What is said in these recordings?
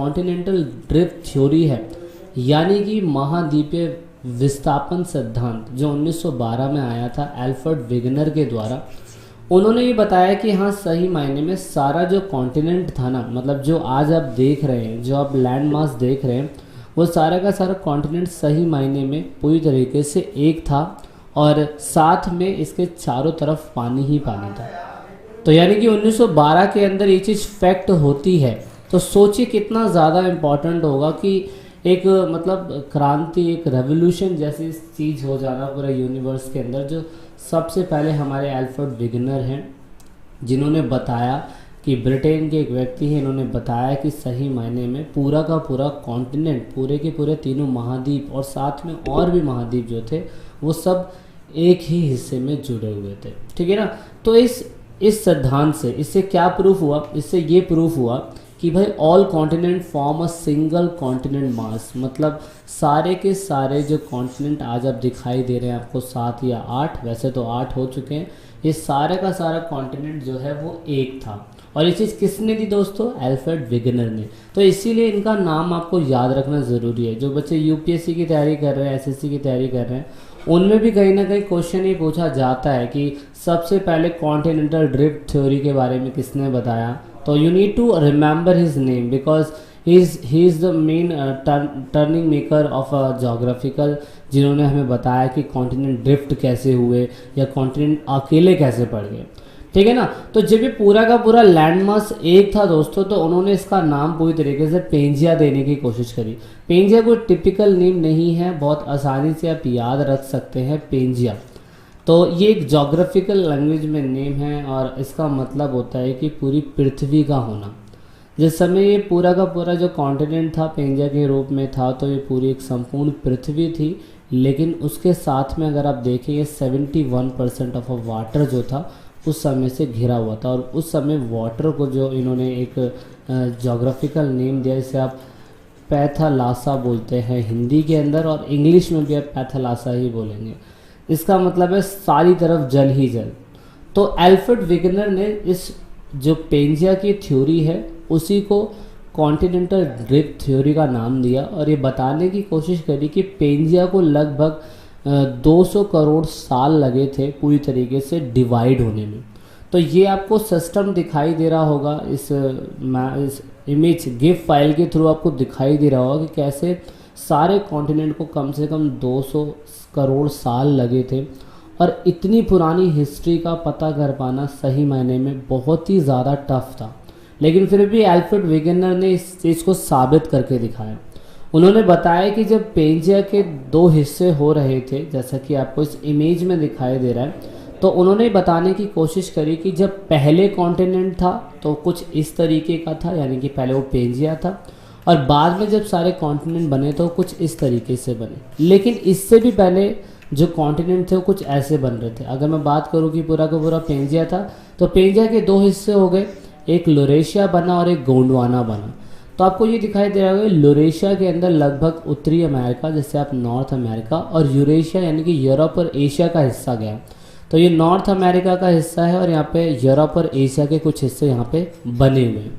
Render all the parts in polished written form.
Continental drift theory है, यानी कि महाद्वीपीय विस्थापन सिद्धांत, जो 1912 में आया था एल्फ्रेड वेगनर के द्वारा। उन्होंने ये बताया कि हाँ, सही मायने में सारा जो कॉन्टिनेंट था ना, मतलब जो आज आप देख रहे हैं, जो आप लैंड मास देख रहे हैं, वो सारा का सारा कॉन्टिनेंट सही मायने में पूरी तरीके से एक था और साथ में इसके चारों तरफ पानी ही पानी था। तो यानी कि 1912 के अंदर ये चीज़ फैक्ट होती है, तो सोचिए कितना ज़्यादा इम्पॉर्टेंट होगा कि एक मतलब क्रांति, एक रेवोल्यूशन जैसी चीज़ हो जाना पूरा यूनिवर्स के अंदर। जो सबसे पहले हमारे एल्फ्रेड वेगनर हैं, जिन्होंने बताया कि ब्रिटेन के एक व्यक्ति हैं, इन्होंने बताया कि सही मायने में पूरा का पूरा कॉन्टिनेंट, पूरे के पूरे तीनों महाद्वीप और साथ में और भी महाद्वीप जो थे वो सब एक ही हिस्से में जुड़े हुए थे। ठीक है ना। तो इस सिद्धांत से, इससे क्या प्रूफ हुआ? इससे ये प्रूफ हुआ कि भाई all continent form a single continent mass, मतलब सारे के सारे जो कॉन्टिनेंट आज आप दिखाई दे रहे हैं आपको 7 या 8, वैसे तो 8 हो चुके हैं, ये सारे का सारा कॉन्टिनेंट जो है वो एक था। और ये चीज़ किसने दी दोस्तों? एल्फ्रेड वेगनर ने। तो इसीलिए इनका नाम आपको याद रखना ज़रूरी है। जो बच्चे यूपीएससी की तैयारी कर रहे हैं, एसएससी की तैयारी कर रहे हैं, उनमें भी कहीं ना कहीं क्वेश्चन ये पूछा जाता है कि सबसे पहले कॉन्टिनेंटल ड्रिफ्ट थ्योरी के बारे में किसने बताया। तो you need to remember his name because he is the main turning maker of a geographical, जिन्होंने हमें बताया कि कॉन्टिनेंट ड्रिफ्ट कैसे हुए या कॉन्टिनेंट अकेले कैसे पड़ गए। ठीक है ना। तो जब ये पूरा का पूरा लैंड मास एक था दोस्तों, तो उन्होंने इसका नाम पूरी तरीके से पेंजिया देने की कोशिश करी। पेंजिया कोई टिपिकल नेम नहीं है, बहुत आसानी से आप याद रख सकते हैं पेंजिया। तो ये एक जोग्राफिकल लैंग्वेज में नेम है और इसका मतलब होता है कि पूरी पृथ्वी का होना। जिस समय ये पूरा का पूरा जो कॉन्टिनेंट था पेंजिया के रूप में था, तो ये पूरी एक संपूर्ण पृथ्वी थी, लेकिन उसके साथ में अगर आप देखें ये 71% ऑफ वाटर जो था उस समय से घिरा हुआ था। और उस समय वाटर को जो इन्होंने एक जोग्राफिकल नेम दिया, जिसे आप पैथालासा बोलते हैं हिंदी के अंदर, और इंग्लिश में भी आप पैथालासा ही बोलेंगे। इसका मतलब है सारी तरफ जल ही जल। तो एल्फ्रेड वेगनर ने इस जो पेंजिया की थ्योरी है उसी को कॉन्टिनेंटल ड्रिफ्ट थ्योरी का नाम दिया और ये बताने की कोशिश करी कि पेंजिया को लगभग 200 करोड़ साल लगे थे पूरी तरीके से डिवाइड होने में। तो ये आपको सिस्टम दिखाई दे रहा होगा, इस इमेज गिफ फाइल के थ्रू आपको दिखाई दे रहा होगा कि कैसे सारे कॉन्टिनेंट को कम से कम 200 करोड़ साल लगे थे। और इतनी पुरानी हिस्ट्री का पता कर पाना सही मायने में बहुत ही ज़्यादा टफ था, लेकिन फिर भी एल्फ्रेड वेगनर ने इस चीज़ को साबित करके दिखाया। उन्होंने बताया कि जब पेंजिया के 2 हिस्से हो रहे थे, जैसा कि आपको इस इमेज में दिखाई दे रहा है, तो उन्होंने बताने की कोशिश करी कि जब पहले कॉन्टिनेंट था तो कुछ इस तरीके का था, यानी कि पहले वो पेंजिया था, और बाद में जब सारे कॉन्टिनेंट बने तो कुछ इस तरीके से बने। लेकिन इससे भी पहले जो कॉन्टिनेंट थे वो कुछ ऐसे बन रहे थे। अगर मैं बात करूँ कि पूरा का पूरा पेंजिया था, तो पेंजिया के 2 हिस्से हो गए, एक लोरेशिया बना और एक गोंडवाना बना। तो आपको ये दिखाई दे रहा है लोरेशिया के अंदर लगभग उत्तरी अमेरिका, जैसे आप नॉर्थ अमेरिका, और यूरेशिया यानी कि यूरोप और एशिया का हिस्सा गया। तो ये नॉर्थ अमेरिका का हिस्सा है और यहाँ पे यूरोप और एशिया के कुछ हिस्से यहाँ पे बने हुए हैं।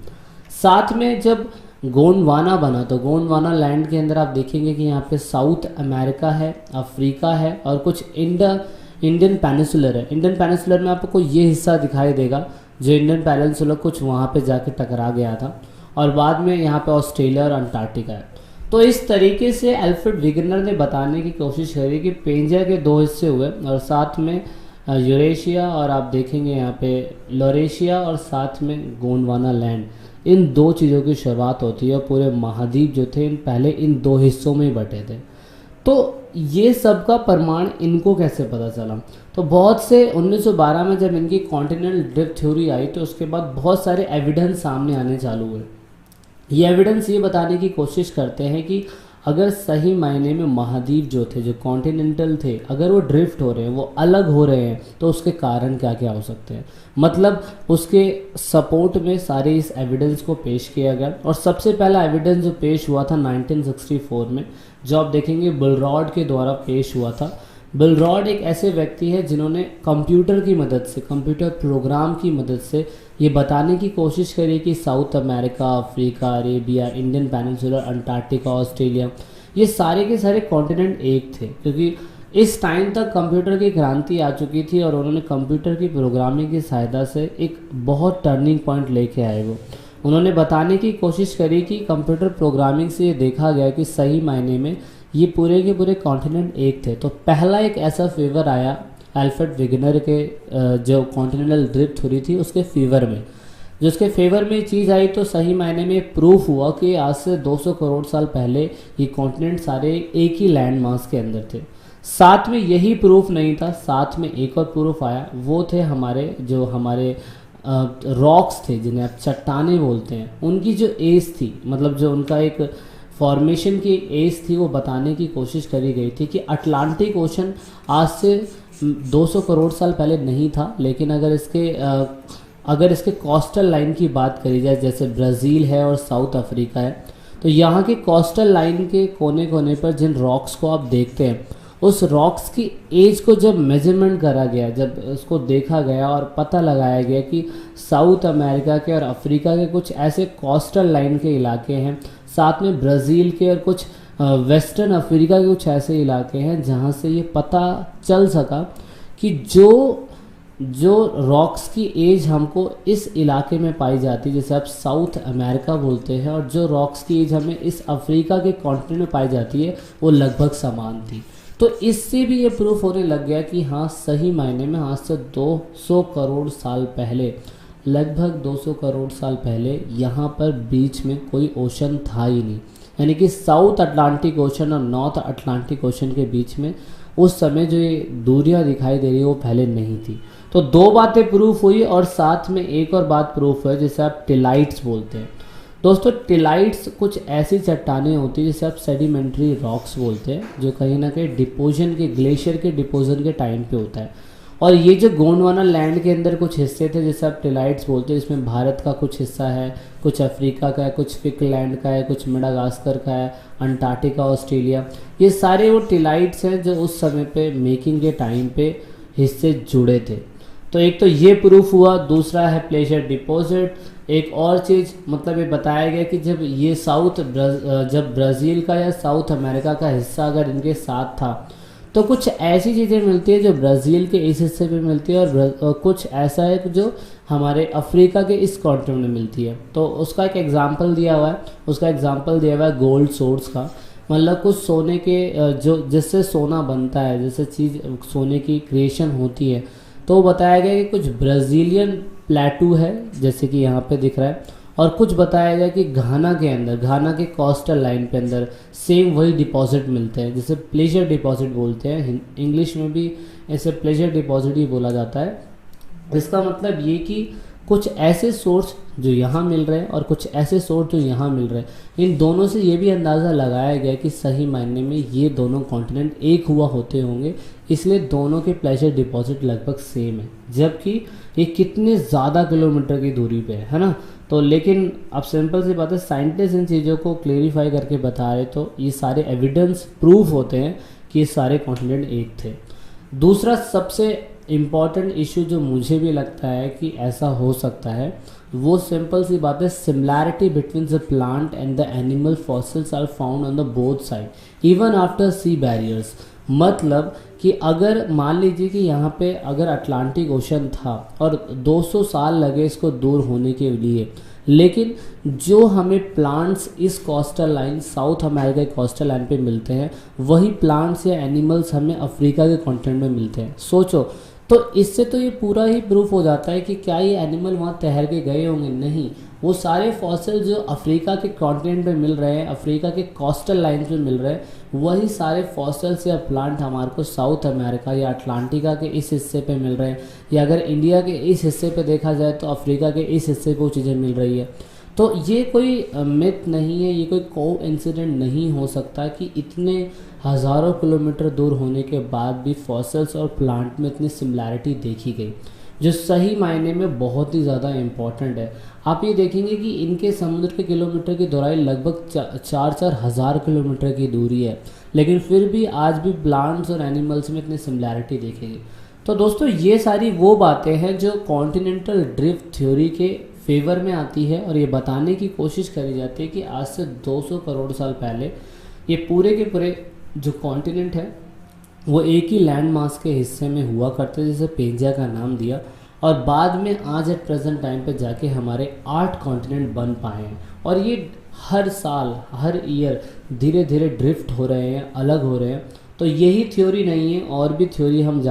साथ में जब गोंडवाना बना, तो गोंडवाना लैंड के अंदर आप देखेंगे कि यहाँ पे साउथ अमेरिका है, अफ्रीका है और कुछ इंडियन पेनिसुलर है। इंडियन पेनिसुलर में आपको ये हिस्सा दिखाई देगा जो इंडियन पेनिसुलर कुछ वहाँ पे जाके टकरा गया था, और बाद में यहाँ पे ऑस्ट्रेलिया और अंटार्कटिका है। तो इस तरीके से एल्फ्रेड वेगनर ने बताने की कोशिश करी कि पेंजिया के 2 हिस्से हुए और साथ में यूरेशिया, और आप देखेंगे यहाँ पे लोरेशिया, और साथ में गोंडवाना लैंड, इन 2 चीज़ों की शुरुआत होती है। पूरे महाद्वीप जो थे पहले इन 2 हिस्सों में बटे थे। तो ये सब का प्रमाण इनको कैसे पता चला? तो बहुत से 1912 में जब इनकी कॉन्टिनेंटल ड्रिफ्ट थ्योरी आई, तो उसके बाद बहुत सारे एविडेंस सामने आने चालू हुए। ये एविडेंस ये बताने की कोशिश करते हैं कि अगर सही मायने में महाद्वीप जो थे, जो कॉन्टिनेंटल थे, अगर वो ड्रिफ्ट हो रहे हैं, वो अलग हो रहे हैं, तो उसके कारण क्या क्या हो सकते हैं। मतलब उसके सपोर्ट में सारे इस एविडेंस को पेश किया गया। और सबसे पहला एविडेंस जो पेश हुआ था 1964 में, जो आप देखेंगे बुलरॉड के द्वारा पेश हुआ था। बिलरॉड एक ऐसे व्यक्ति है जिन्होंने कंप्यूटर की मदद से, कंप्यूटर प्रोग्राम की मदद से ये बताने की कोशिश करी कि south America, Africa, Arabia, Indian peninsula, Antarctica, Australia, ये सारे के सारे कॉन्टिनेंट एक थे। क्योंकि इस टाइम तक कंप्यूटर की क्रांति आ चुकी थी और उन्होंने कंप्यूटर की प्रोग्रामिंग की सहायता से एक बहुत टर्निंग पॉइंट लेके आए। वो उन्होंने बताने की कोशिश करी कि कंप्यूटर प्रोग्रामिंग से ये देखा गया कि सही मायने में ये पूरे के पूरे कॉन्टिनेंट एक थे। तो पहला एक ऐसा फेवर आया अल्फ्रेड विगनर के जो कॉन्टिनेंटल ड्रिफ्ट थ्योरी थी उसके फेवर में। जो उसके फेवर में चीज़ आई तो सही मायने में प्रूफ हुआ कि आज से 200 करोड़ साल पहले ये कॉन्टिनेंट सारे एक ही लैंड मास के अंदर थे। साथ में यही प्रूफ नहीं था, साथ में एक और प्रूफ आया, वो थे हमारे रॉक्स थे जिन्हें आप चट्टाने बोलते हैं, उनकी जो एज थी, मतलब जो उनका एक फॉर्मेशन की एज थी, वो बताने की कोशिश करी गई थी कि अटलांटिक ओशन आज से 200 करोड़ साल पहले नहीं था। लेकिन अगर इसके कोस्टल लाइन की बात करी जाए, जैसे ब्राज़ील है और साउथ अफ्रीका है, तो यहाँ के कोस्टल लाइन के कोने कोने पर जिन रॉक्स को आप देखते हैं, उस रॉक्स की एज को जब मेजरमेंट करा गया, जब उसको देखा गया और पता लगाया गया कि साउथ अमेरिका के और अफ्रीका के कुछ ऐसे कोस्टल लाइन के इलाके हैं, साथ में ब्राज़ील के और कुछ वेस्टर्न अफ्रीका के कुछ ऐसे इलाके हैं जहाँ से ये पता चल सका कि जो रॉक्स की एज हमको इस इलाके में पाई जाती है, जैसे आप साउथ अमेरिका बोलते हैं, और जो रॉक्स की एज हमें इस अफ्रीका के कॉन्टिनेंट में पाई जाती है, वो लगभग समान थी। तो इससे भी ये प्रूफ होने लग गया कि हाँ, सही मायने में आज से 200 करोड़ साल पहले, लगभग 200 करोड़ साल पहले यहाँ पर बीच में कोई ओशन था ही नहीं। यानी कि साउथ अटलांटिक ओशन और नॉर्थ अटलांटिक ओशन के बीच में उस समय जो ये दूरियाँ दिखाई दे रही है वो पहले नहीं थी। तो दो बातें प्रूफ हुई और साथ में एक और बात प्रूफ है जिसे आप टिलाइट्स बोलते हैं। दोस्तों, टिलाइट्स कुछ ऐसी चट्टानें होती हैं जिसे आप सेडिमेंट्री रॉक्स बोलते हैं, जो कहीं ना कहीं डिपोजन के, ग्लेशियर के डिपोजन के टाइम पे होता है। और ये जो गोंडवाना लैंड के अंदर कुछ हिस्से थे जिसे आप टिलाइट्स बोलते हैं, इसमें भारत का कुछ हिस्सा है, कुछ अफ्रीका का है, कुछ फिकलैंड का है, कुछ मेडागास्कर का है, अंटार्कटिका, ऑस्ट्रेलिया, ये सारे वो टिलाइट्स हैं जो उस समय पे मेकिंग के टाइम पे हिस्से जुड़े थे। तो एक तो ये प्रूफ हुआ, दूसरा है प्लेशर डिपॉजिट। एक और चीज़ मतलब ये बताया गया कि जब ब्राज़ील का या साउथ अमेरिका का हिस्सा अगर इनके साथ था तो कुछ ऐसी चीज़ें मिलती है जो ब्राज़ील के इस हिस्से पे मिलती है और कुछ ऐसा है जो हमारे अफ्रीका के इस कॉन्टिनेंट में मिलती है। तो उसका एक एग्जांपल दिया हुआ है, गोल्ड सोर्स का। मतलब कुछ सोने के जिससे सोना बनता है, जैसे चीज़ सोने की क्रिएशन होती है, तो बताया गया कि कुछ ब्राज़ीलियन प्लेटू है जैसे कि यहाँ पे दिख रहा है, और कुछ बताया गया कि घाना के कोस्टल लाइन पे अंदर सेम वही डिपॉजिट मिलते हैं, जिसे प्लेजर डिपॉजिट बोलते हैं। इंग्लिश में भी ऐसे प्लेजर डिपॉजिट ही बोला जाता है। इसका मतलब ये कि कुछ ऐसे सोर्स जो यहाँ मिल रहे हैं और कुछ ऐसे सोर्स जो यहाँ मिल रहे हैं, इन दोनों से ये भी अंदाज़ा लगाया गया कि सही मायने में ये दोनों कॉन्टिनेंट एक हुआ होते होंगे, इसलिए दोनों के प्लेजर डिपॉजिट लगभग सेम है, जबकि ये कितने ज़्यादा किलोमीटर की दूरी पे है ना। तो लेकिन अब सिंपल सी बात है, साइंटिस्ट इन चीज़ों को क्लेरिफाई करके बता रहे, तो ये सारे एविडेंस प्रूफ होते हैं कि ये सारे कॉन्टिनेंट एक थे। दूसरा सबसे इम्पॉर्टेंट इशू जो मुझे भी लगता है कि ऐसा हो सकता है, वो सिंपल सी बात है, similarity between the plant and the animal fossils are found on the both side even after sea barriers. मतलब कि अगर मान लीजिए कि यहाँ पे अगर अटलांटिक ओशन था और 200 साल लगे इसको दूर होने के लिए, लेकिन जो हमें प्लांट्स इस कोस्टल लाइन, साउथ अमेरिका के कोस्टल लाइन पे मिलते हैं, वही प्लांट्स या एनिमल्स हमें अफ्रीका के कॉन्टिनेंट में मिलते हैं। सोचो, तो इससे तो ये पूरा ही प्रूफ हो जाता है कि क्या ये एनिमल वहाँ तैर के गए होंगे? नहीं, वो सारे फॉसिल जो अफ्रीका के कॉन्टिनेंट पे मिल रहे हैं, अफ्रीका के कोस्टल लाइन पे मिल रहे हैं, वही सारे फॉसिल्स या प्लांट हमारे को साउथ अमेरिका या अटलांटिका के इस हिस्से पे मिल रहे हैं, या अगर इंडिया के इस हिस्से पे देखा जाए तो अफ्रीका के इस हिस्से को चीज़ें मिल रही है। तो ये कोई मिथ नहीं है, ये कोई कोइंसिडेंट नहीं हो सकता कि इतने हज़ारों किलोमीटर दूर होने के बाद भी फॉसिल्स और प्लांट में इतनी सिमिलैरिटी देखी गई। जो सही मायने में बहुत ही ज़्यादा इम्पॉर्टेंट है। आप ये देखेंगे कि इनके समुद्र के किलोमीटर की दोहराई लगभग 4-4 हज़ार किलोमीटर की दूरी है, लेकिन फिर भी आज भी प्लांट्स और एनिमल्स में इतनी सिमिलैरिटी देखेंगे। तो दोस्तों ये सारी वो बातें हैं जो कॉन्टिनेंटल ड्रिफ्ट थ्योरी के फेवर में आती है, और ये बताने की कोशिश करी जाती है कि आज से 200 करोड़ साल पहले ये पूरे के पूरे जो कॉन्टिनेंट है वो एक ही लैंड मास के हिस्से में हुआ करते, जिसे पेंजिया का नाम दिया, और बाद में आज एट प्रेजेंट टाइम पे जाके हमारे 8 कॉन्टिनेंट बन पाए हैं। और ये हर साल हर ईयर धीरे धीरे ड्रिफ्ट हो रहे हैं, अलग हो रहे हैं। तो यही थ्योरी नहीं है, और भी थ्योरी हम जान